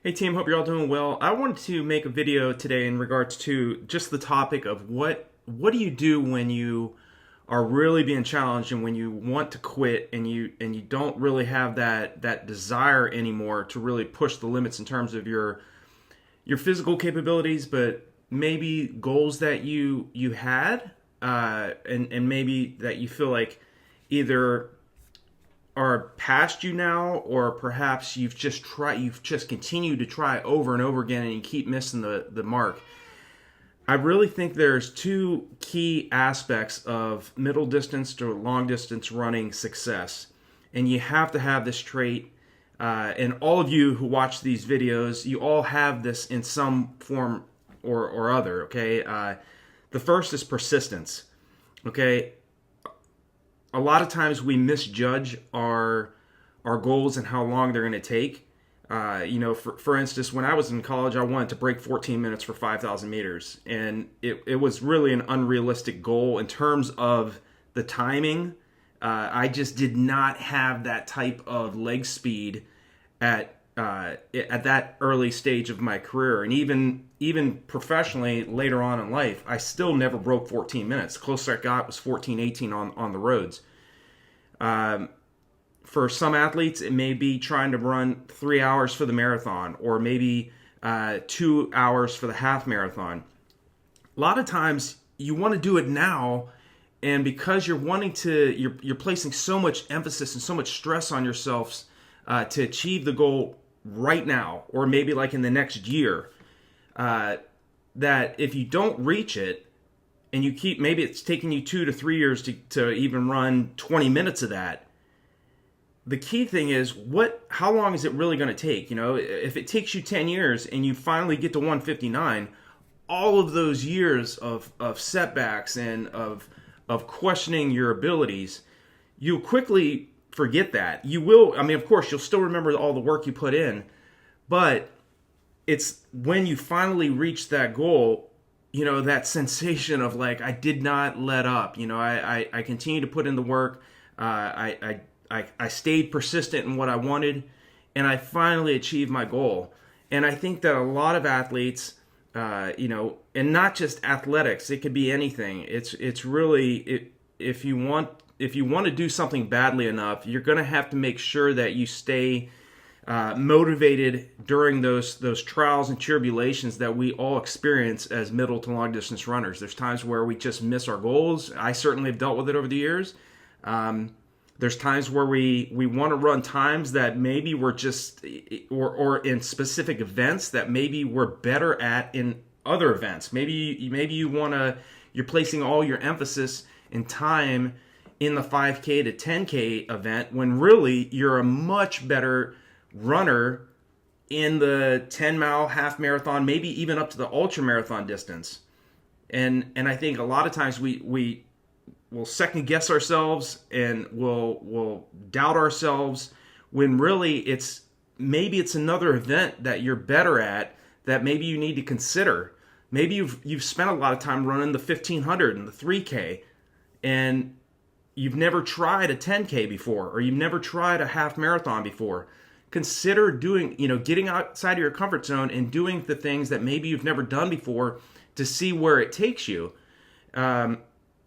Hey team, hope you're all doing well. I wanted to make a video today in regards to just the topic of what do you do when you are really being challenged and when you want to quit and you don't really have that desire anymore to really push the limits in terms of your physical capabilities, but maybe goals that you had and maybe that you feel like either are past you now, or perhaps you've just continued to try over and over again and you keep missing the mark. I really think there's two key aspects of middle distance to long distance running success, and you have to have this trait. And all of you who watch these videos, you all have this in some form or other. Okay, the first is persistence. Okay, a lot of times we misjudge our goals and how long they're going to take. For instance, when I was in college, I wanted to break 14 minutes for 5,000 meters, and it was really an unrealistic goal in terms of the timing. I just did not have that type of leg speed at that early stage of my career, and even professionally later on in life, I still never broke 14 minutes. The closest I got was 14:18 on the roads. For some athletes, it may be trying to run 3 hours for the marathon, or maybe 2 hours for the half marathon. A lot of times, you want to do it now, and because you're placing so much emphasis and so much stress on yourselves to achieve the goal right now, or maybe like in the next year, that if you don't reach it, and maybe it's taking you 2 to 3 years to even run 20 minutes of that. The key thing is how long is it really going to take? If it takes you 10 years and you finally get to 159, all of those years of setbacks and of questioning your abilities, you'll quickly forget that. You will, of course, you'll still remember all the work you put in, but it's when you finally reach that goal, that sensation of like, I did not let up. I continue to put in the work. I stayed persistent in what I wanted, and I finally achieved my goal. And I think that a lot of athletes, and not just athletics, it could be anything. It's really, if you want to do something badly enough, you're going to have to make sure that you stay motivated during those trials and tribulations that we all experience as middle to long distance runners. There's times where we just miss our goals. I certainly have dealt with it over the years. There's times where we want to run times that maybe we're just, or in specific events that maybe we're better at in other events. Maybe you're placing all your emphasis and time in the 5K to 10K event when really you're a much better runner in the 10-mile half marathon, maybe even up to the ultra marathon distance. And I think a lot of times we'll second guess ourselves and we'll doubt ourselves when really it's another event that you're better at that maybe you need to consider. Maybe you've spent a lot of time running the 1500 and the 3K, and you've never tried a 10K before, or you've never tried a half marathon before. Consider getting outside of your comfort zone and doing the things that maybe you've never done before to see where it takes you. And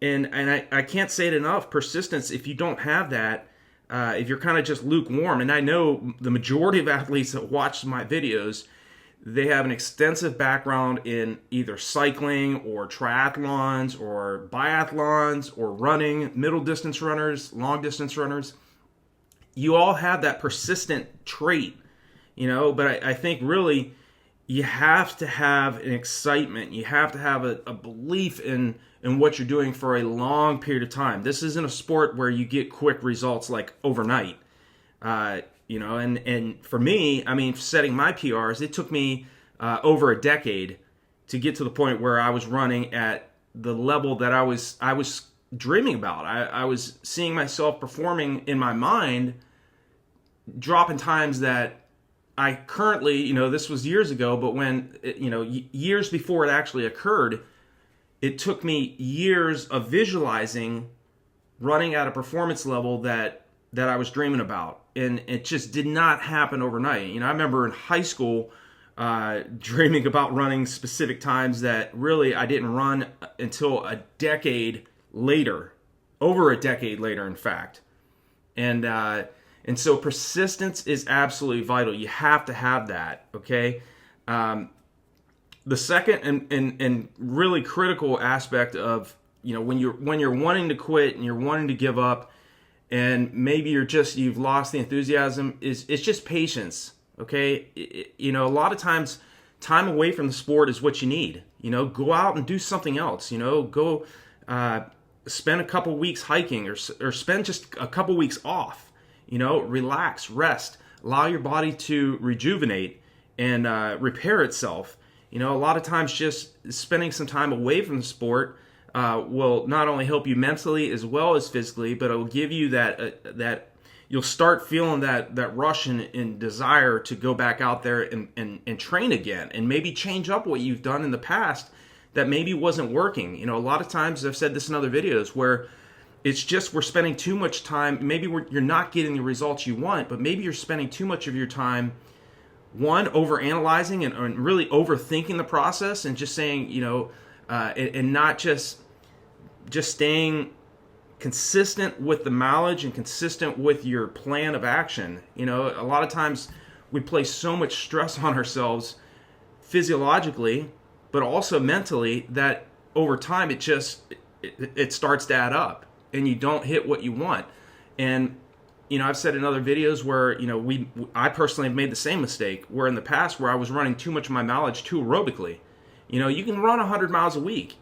I can't say it enough, persistence, if you don't have that, if you're kind of just lukewarm, and I know the majority of athletes that watch my videos, they have an extensive background in either cycling or triathlons or biathlons or running, middle distance runners, long distance runners. You all have that persistent trait, but I think really you have to have an excitement. You have to have a belief in what you're doing for a long period of time. This isn't a sport where you get quick results like overnight. And for me, setting my PRs, it took me over a decade to get to the point where I was running at the level that I was dreaming about. I was seeing myself performing in my mind, dropping times that I currently, this was years ago, but when, years before it actually occurred, it took me years of visualizing running at a performance level that that I was dreaming about, and it just did not happen overnight. I remember in high school dreaming about running specific times that really I didn't run until a decade later, over a decade later, in fact. And so persistence is absolutely vital. You have to have that, okay? The second and really critical aspect of, when you're wanting to quit and you're wanting to give up, and maybe you've lost the enthusiasm, it's just patience, okay? A lot of times time away from the sport is what you need. Go out and do something else. Go spend a couple weeks hiking, or spend just a couple weeks off. Relax, rest, allow your body to rejuvenate and repair itself. A lot of times just spending some time away from the sport will not only help you mentally as well as physically, but it will give you that you'll start feeling that rush and desire to go back out there and train again, and maybe change up what you've done in the past that maybe wasn't working. A lot of times, I've said this in other videos, where it's just we're spending too much time. Maybe you're not getting the results you want, but maybe you're spending too much of your time, one, over analyzing and really overthinking the process, and just saying, and not just staying consistent with the mileage and consistent with your plan of action. A lot of times we place so much stress on ourselves physiologically, but also mentally, that over time it starts to add up, and you don't hit what you want. And I've said in other videos where I personally have made the same mistake, where in the past where I was running too much of my mileage too aerobically. You can run 100 miles a week,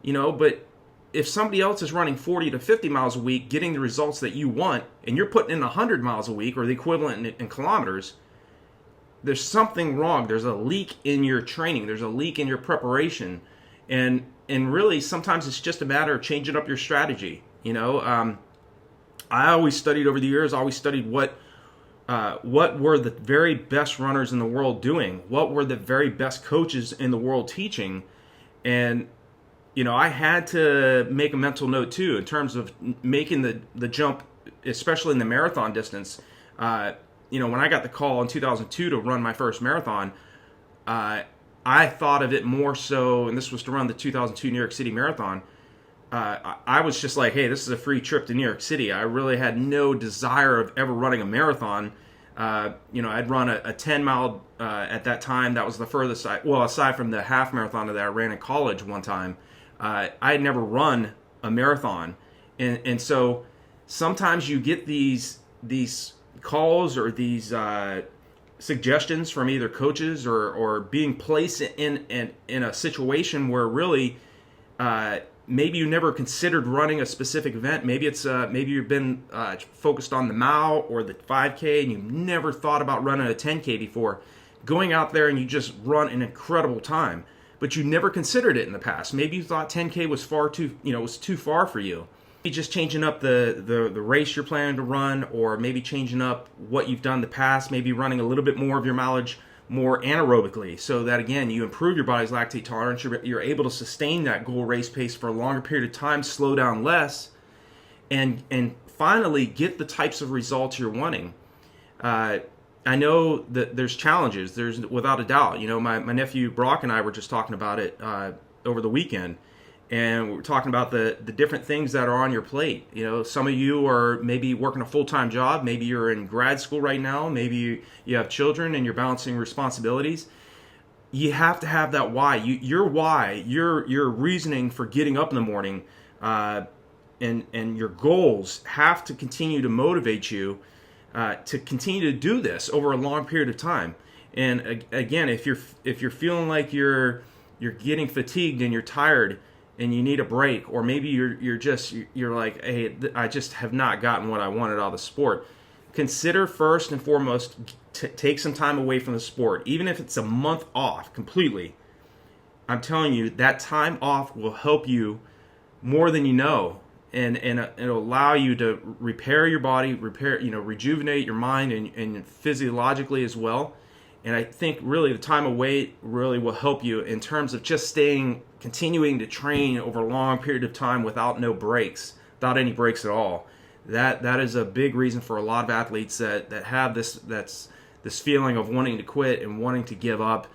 but if somebody else is running 40 to 50 miles a week, getting the results that you want, and you're putting in 100 miles a week, or the equivalent in kilometers, there's something wrong. There's a leak in your training. There's a leak in your preparation. And really, sometimes it's just a matter of changing up your strategy. I always studied over the years, what were the very best runners in the world doing? What were the very best coaches in the world teaching? And I had to make a mental note too, in terms of making the jump, especially in the marathon distance. When I got the call in 2002 to run my first marathon, I thought of it more so, and this was to run the 2002 New York City Marathon. I was just like, hey, this is a free trip to New York City. I really had no desire of ever running a marathon. I'd run a 10-mile at that time. That was the furthest aside from the half marathon that I ran in college one time, I had never run a marathon. And so sometimes you get these calls or these suggestions from either coaches or being placed in a situation where really maybe you never considered running a specific event. Maybe it's maybe you've been focused on the mile or the 5K, and you've never thought about running a 10K before. Going out there and you just run an incredible time, but you never considered it in the past. Maybe you thought 10K was was too far for you. Maybe just changing up the race you're planning to run, or maybe changing up what you've done in the past. Maybe running a little bit more of your mileage more anaerobically, so that again you improve your body's lactate tolerance. You're able to sustain that goal race pace for a longer period of time, slow down less, and finally get the types of results you're wanting. I know that there's challenges. There's without a doubt. My nephew Brock and I were just talking about it over the weekend, and we were talking about the different things that are on your plate. Some of you are maybe working a full-time job. Maybe you're in grad school right now. Maybe you have children and you're balancing responsibilities. You have to have that why. Your why, your reasoning for getting up in the morning, and your goals have to continue to motivate you to continue to do this over a long period of time. And again, if you're feeling like you're getting fatigued and you're tired and you need a break, or maybe you're like, hey, I just have not gotten what I wanted out of the sport, consider first and foremost take some time away from the sport, even if it's a month off completely. I'm telling you, that time off will help you more than you know, and it'll allow you to repair your body, rejuvenate your mind, and physiologically as well. And I think really the time away really will help you in terms of just continuing to train over a long period of time without any breaks at all. that is a big reason for a lot of athletes that have this feeling of wanting to quit and wanting to give up.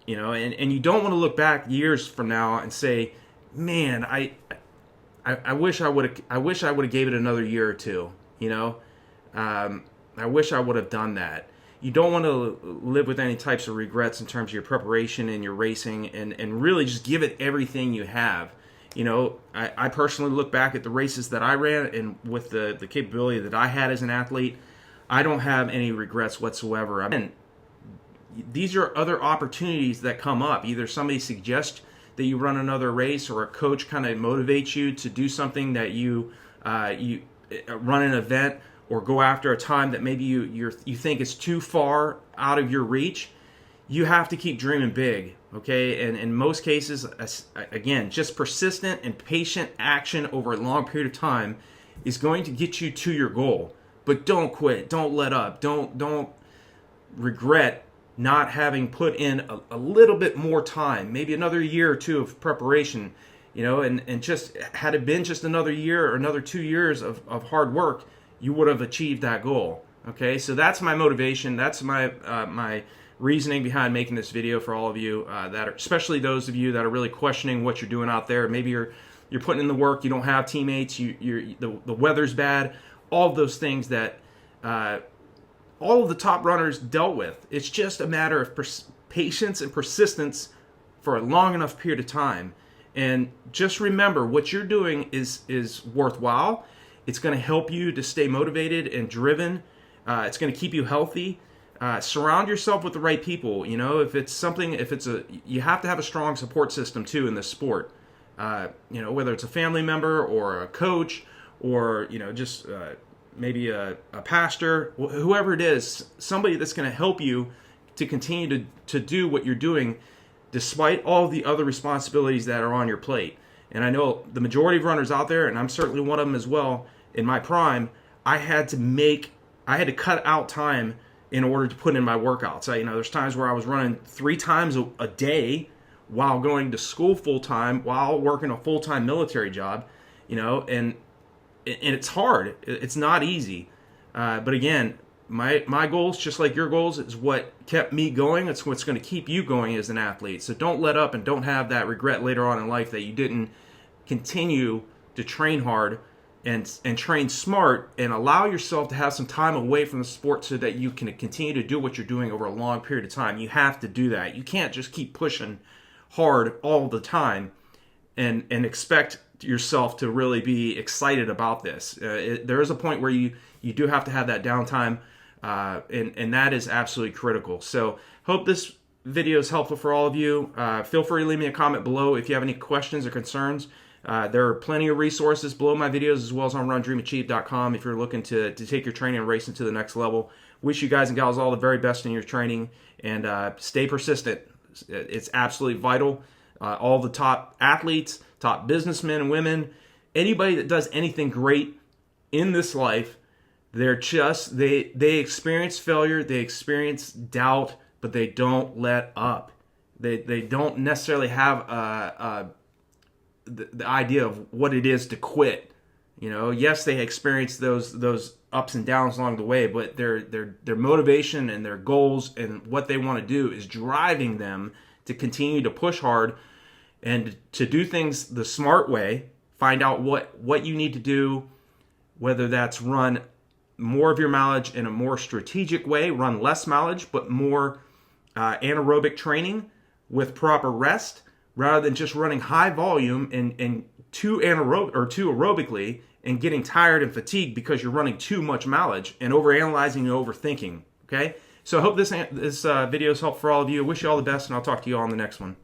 You know, and you don't want to look back years from now and say, man, I wish I would have gave it another year or two. You know, I wish I would have done that. You don't want to live with any types of regrets in terms of your preparation and your racing, and really just give it everything you have. You know, I personally look back at the races that I ran, and with the capability that I had as an athlete, I don't have any regrets whatsoever. I mean, these are other opportunities that come up. Either somebody suggests that you run another race, or a coach kind of motivates you to do something that you run an event, or go after a time that maybe you think is too far out of your reach. You have to keep dreaming big, okay? And in most cases, again, just persistent and patient action over a long period of time is going to get you to your goal. But don't quit. Don't let up. Don't regret not having put in a little bit more time, maybe another year or two of preparation, you know, and just had it been just another year or another 2 years of hard work, you would have achieved that goal. Okay, so that's my motivation. That's my reasoning behind making this video for all of you that are, especially those of you that are really questioning what you're doing out there. Maybe you're putting in the work, you don't have teammates, the weather's bad, all of those things that all of the top runners dealt with. It's just a matter of patience and persistence for a long enough period of time. And just remember, what you're doing is worthwhile. It's going to help you to stay motivated and driven. It's going to keep you healthy. Surround yourself with the right people. You know, you have to have a strong support system too in this sport. You know, whether it's a family member or a coach, or, you know, just maybe a pastor, whoever it is, somebody that's going to help you to continue to do what you're doing despite all the other responsibilities that are on your plate. And I know the majority of runners out there, and I'm certainly one of them as well, in my prime, I had to cut out time in order to put in my workouts. You know, there's times where I was running 3 times a day while going to school full time, while working a full-time military job, you know, and it's hard. It's not easy. But again, my goals, just like your goals, is what kept me going. It's what's going to keep you going as an athlete. So don't let up and don't have that regret later on in life that you didn't continue to train hard and train smart and allow yourself to have some time away from the sport so that you can continue to do what you're doing over a long period of time. You have to do that. You can't just keep pushing hard all the time and expect yourself to really be excited about this. There is a point where you do have to have that downtime, and that is absolutely critical. So hope this video is helpful for all of you. Feel free to leave me a comment below if you have any questions or concerns. There are plenty of resources below my videos, as well as on RunDreamAchieve.com if you're looking to take your training and racing to the next level. Wish you guys and gals all the very best in your training, and stay persistent. It's absolutely vital. All the top athletes, top businessmen and women, anybody that does anything great in this life, they experience failure, they experience doubt, but they don't let up. They don't necessarily have the idea of what it is to quit. You know, yes, they experience those ups and downs along the way, but their motivation and their goals and what they want to do is driving them to continue to push hard and to do things the smart way. Find out what you need to do, whether that's run more of your mileage in a more strategic way, run less mileage, but more anaerobic training with proper rest, rather than just running high volume and too aerobically and getting tired and fatigued because you're running too much mileage and overanalyzing and overthinking. Okay? So I hope this video is helpful for all of you. I wish you all the best, and I'll talk to you all in the next one.